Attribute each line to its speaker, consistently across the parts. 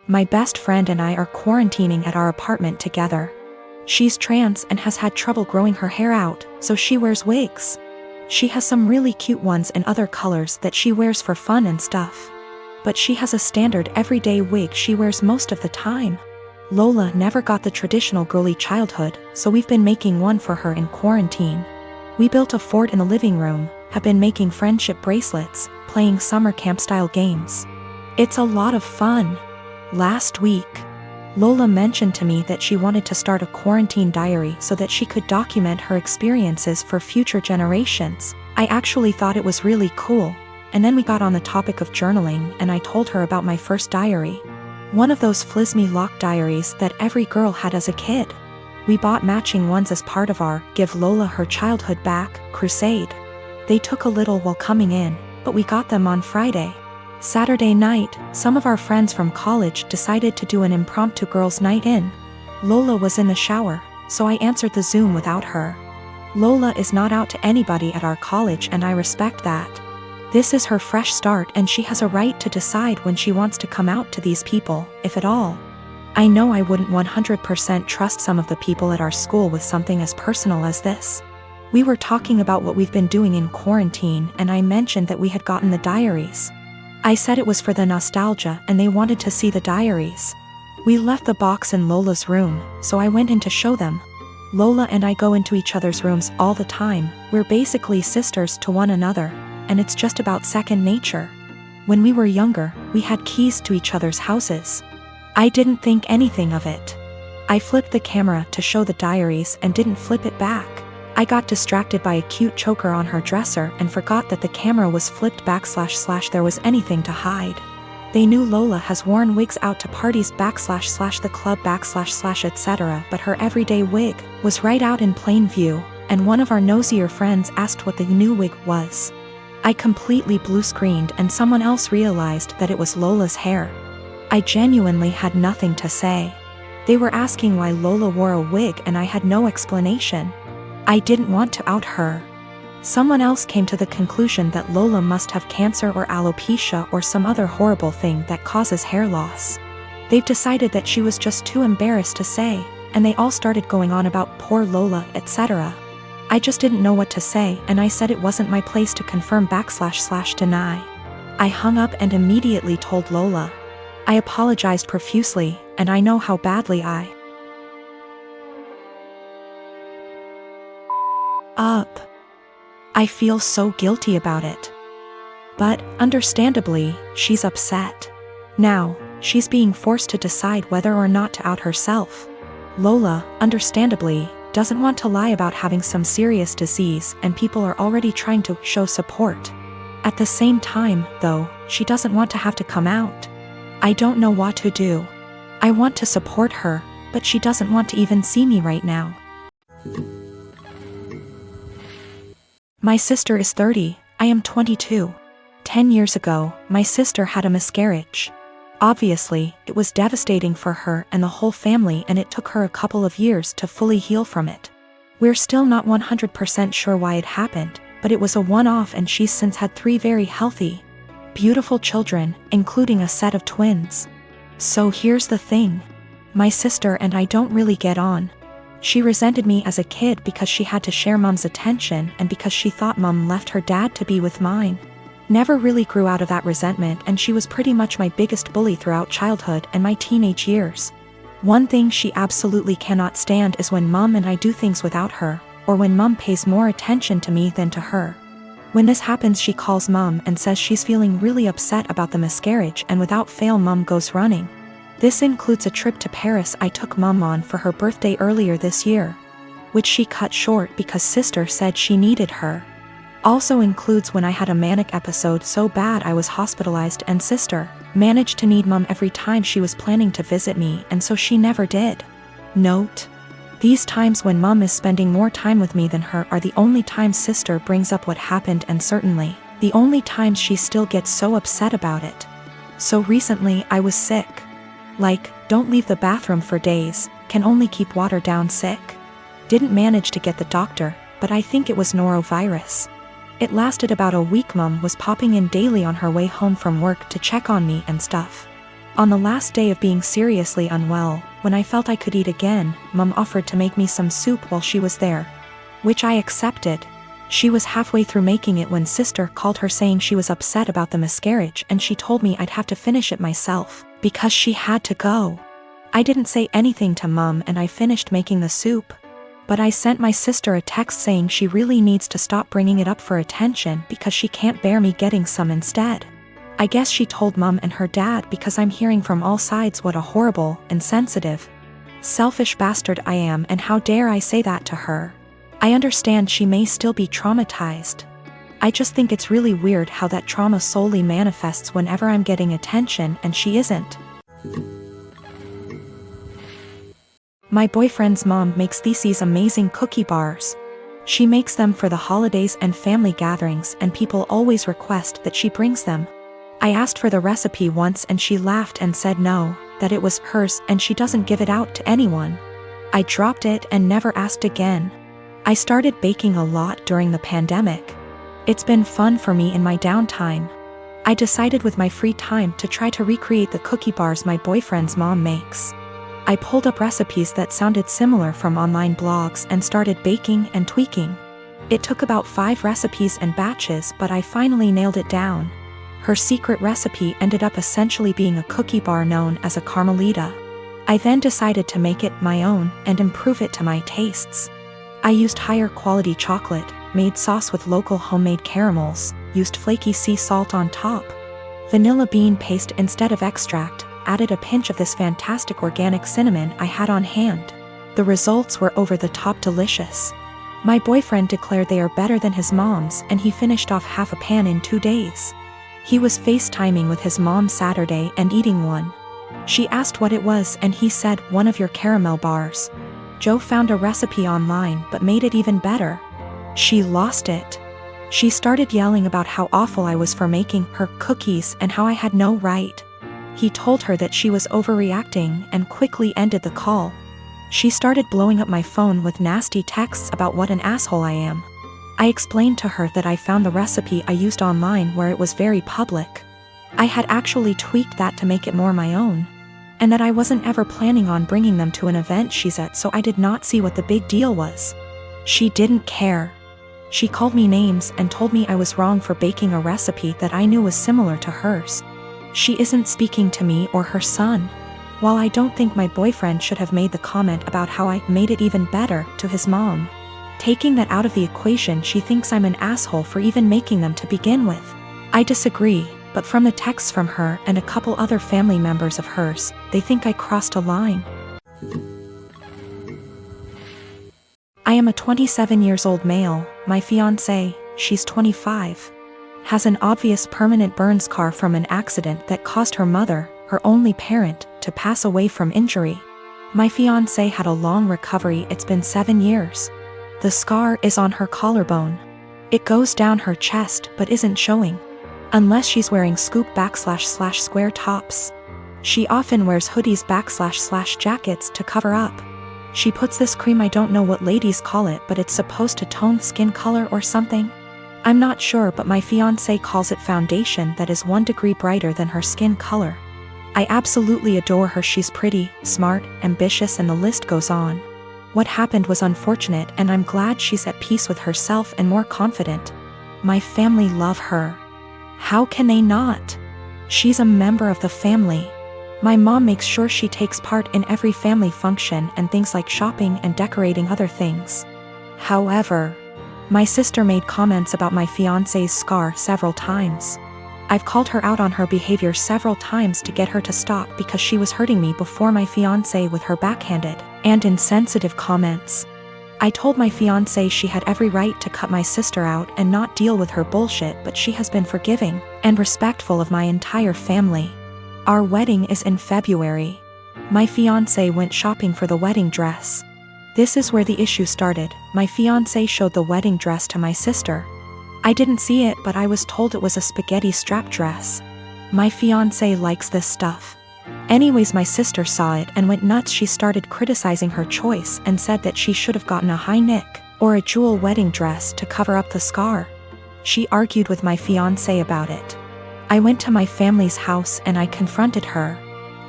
Speaker 1: My best friend and I are quarantining at our apartment together. She's trans and has had trouble growing her hair out, so she wears wigs. She has some really cute ones in other colors that she wears for fun and stuff. But she has a standard everyday wig she wears most of the time. Lola never got the traditional girly childhood, so we've been making one for her in quarantine. We built a fort in the living room, have been making friendship bracelets, playing summer camp-style games. It's a lot of fun. Last week, Lola mentioned to me that she wanted to start a quarantine diary so that she could document her experiences for future generations. I actually thought it was really cool, and then we got on the topic of journaling and I told her about my first diary. One of those flismy lock diaries that every girl had as a kid. We bought matching ones as part of our Give Lola Her Childhood Back crusade. They took a little while coming in, but we got them on Friday. Saturday night, some of our friends from college decided to do an impromptu girls' night in. Lola was in the shower, so I answered the Zoom without her. Lola is not out to anybody at our college and I respect that. This is her fresh start and she has a right to decide when she wants to come out to these people, if at all. I know I wouldn't 100% trust some of the people at our school with something as personal as this. We were talking about what we've been doing in quarantine and I mentioned that we had gotten the diaries. I said it was for the nostalgia and they wanted to see the diaries. We left the box in Lola's room, so I went in to show them. Lola and I go into each other's rooms all the time, we're basically sisters to one another, and it's just about second nature. When we were younger, we had keys to each other's houses. I didn't think anything of it. I flipped the camera to show the diaries and didn't flip it back. I got distracted by a cute choker on her dresser and forgot that the camera was flipped back / there was anything to hide. They knew Lola has worn wigs out to parties / the club / etc., but her everyday wig was right out in plain view, and one of our nosier friends asked what the new wig was. I completely blue-screened and someone else realized that it was Lola's hair. I genuinely had nothing to say. They were asking why Lola wore a wig and I had no explanation. I didn't want to out her. Someone else came to the conclusion that Lola must have cancer or alopecia or some other horrible thing that causes hair loss. They've decided that she was just too embarrassed to say, and they all started going on about poor Lola, etc. I just didn't know what to say and I said it wasn't my place to confirm / deny. I hung up and immediately told Lola. I apologized profusely, and I know how badly I I feel so guilty about it. But, understandably, she's upset. Now, she's being forced to decide whether or not to out herself. Lola, understandably, doesn't want to lie about having some serious disease and people are already trying to show support. At the same time, though, she doesn't want to have to come out. I don't know what to do. I want to support her, but she doesn't want to even see me right now. My sister is 30, I am 22. 10 years ago, my sister had a miscarriage. Obviously, it was devastating for her and the whole family and it took her a couple of years to fully heal from it. We're still not 100% sure why it happened, but it was a one-off and she's since had 3 very healthy, beautiful children, including a set of twins. So here's the thing. My sister and I don't really get on. She resented me as a kid because she had to share Mom's attention and because she thought Mom left her dad to be with mine. Never really grew out of that resentment and she was pretty much my biggest bully throughout childhood and my teenage years. One thing she absolutely cannot stand is when Mom and I do things without her, or when Mom pays more attention to me than to her. When this happens she calls Mom and says she's feeling really upset about the miscarriage and without fail Mom goes running. This includes a trip to Paris I took Mom on for her birthday earlier this year, which she cut short because sister said she needed her. Also includes when I had a manic episode so bad I was hospitalized and sister managed to need Mom every time she was planning to visit me and so she never did. Note: these times when Mom is spending more time with me than her are the only times sister brings up what happened and certainly the only times she still gets so upset about it. So recently I was sick. Like, don't leave the bathroom for days, can only keep water down sick. Didn't manage to get the doctor, but I think it was norovirus. It lasted about a week. Mom was popping in daily on her way home from work to check on me and stuff. On the last day of being seriously unwell, when I felt I could eat again, Mum offered to make me some soup while she was there, which I accepted. She was halfway through making it when Sister called her saying she was upset about the miscarriage and she told me I'd have to finish it myself, because she had to go. I didn't say anything to Mum and I finished making the soup. But I sent my sister a text saying she really needs to stop bringing it up for attention because she can't bear me getting some instead. I guess she told Mum and her dad because I'm hearing from all sides what a horrible, insensitive, selfish bastard I am, and how dare I say that to her. I understand she may still be traumatized. I just think it's really weird how that trauma solely manifests whenever I'm getting attention and she isn't. My boyfriend's mom makes these amazing cookie bars. She makes them for the holidays and family gatherings and people always request that she brings them. I asked for the recipe once and she laughed and said no, that it was hers and she doesn't give it out to anyone. I dropped it and never asked again. I started baking a lot during the pandemic. It's been fun for me in my downtime. I decided with my free time to try to recreate the cookie bars my boyfriend's mom makes. I pulled up recipes that sounded similar from online blogs and started baking and tweaking. It took about 5 recipes and batches, but I finally nailed it down. Her secret recipe ended up essentially being a cookie bar known as a Carmelita. I then decided to make it my own and improve it to my tastes. I used higher quality chocolate, made sauce with local homemade caramels, used flaky sea salt on top, vanilla bean paste instead of extract, added a pinch of this fantastic organic cinnamon I had on hand. The results were over the top delicious. My boyfriend declared they are better than his mom's and he finished off half a pan in 2 days. He was FaceTiming with his mom Saturday and eating one. She asked what it was and he said, "One of your caramel bars." Joe found a recipe online but made it even better. She lost it. She started yelling about how awful I was for making her cookies and how I had no right. He told her that she was overreacting and quickly ended the call. She started blowing up my phone with nasty texts about what an asshole I am. I explained to her that I found the recipe I used online where it was very public. I had actually tweaked that to make it more my own. And that I wasn't ever planning on bringing them to an event she's at, so I did not see what the big deal was. She didn't care. She called me names and told me I was wrong for baking a recipe that I knew was similar to hers. She isn't speaking to me or her son. While I don't think my boyfriend should have made the comment about how I made it even better to his mom. Taking that out of the equation, she thinks I'm an asshole for even making them to begin with. I disagree, but from the texts from her and a couple other family members of hers, they think I crossed a line. I am a 27 years old male. My fiancé, she's 25. Has an obvious permanent burn scar from an accident that caused her mother, her only parent, to pass away from injury. My fiancé had a long recovery. It's been 7 years. The scar is on her collarbone. It goes down her chest but isn't showing. Unless she's wearing scoop / square tops. She often wears hoodies / jackets to cover up. She puts this cream, I don't know what ladies call it, but it's supposed to tone skin color or something. I'm not sure, but my fiancé calls it foundation that is 1 degree brighter than her skin color. I absolutely adore her. She's pretty, smart, ambitious, and the list goes on. What happened was unfortunate and I'm glad she's at peace with herself and more confident. My family love her. How can they not? She's a member of the family. My mom makes sure she takes part in every family function and things like shopping and decorating other things. However, my sister made comments about my fiancé's scar several times. I've called her out on her behavior several times to get her to stop because she was hurting me before my fiancé with her backhanded and insensitive comments. I told my fiancé she had every right to cut my sister out and not deal with her bullshit, but she has been forgiving and respectful of my entire family. Our wedding is in February. My fiancé went shopping for the wedding dress. This is where the issue started. My fiancé showed the wedding dress to my sister. I didn't see it, but I was told it was a spaghetti strap dress. My fiancé likes this stuff. Anyways, my sister saw it and went nuts. She started criticizing her choice and said that she should have gotten a high neck or a jewel wedding dress to cover up the scar. She argued with my fiancé about it. I went to my family's house and I confronted her.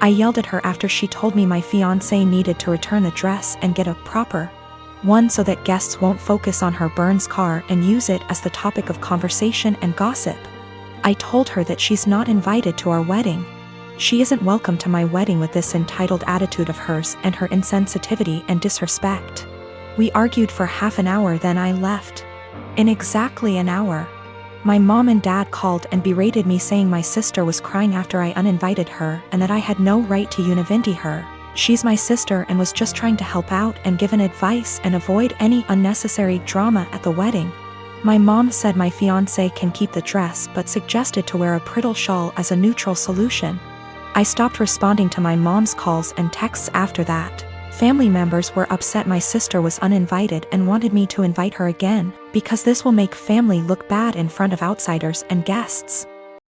Speaker 1: I yelled at her after she told me my fiancé needed to return the dress and get a proper one so that guests won't focus on her Burns car and use it as the topic of conversation and gossip. I told her that she's not invited to our wedding. She isn't welcome to my wedding with this entitled attitude of hers and her insensitivity and disrespect. We argued for half an hour, then I left. In exactly an hour, my mom and dad called and berated me, saying my sister was crying after I uninvited her and that I had no right to univindi her. She's my sister and was just trying to help out and give an advice and avoid any unnecessary drama at the wedding. My mom said my fiancé can keep the dress but suggested to wear a bridal shawl as a neutral solution. I stopped responding to my mom's calls and texts after that. Family members were upset my sister was uninvited and wanted me to invite her again, because this will make family look bad in front of outsiders and guests.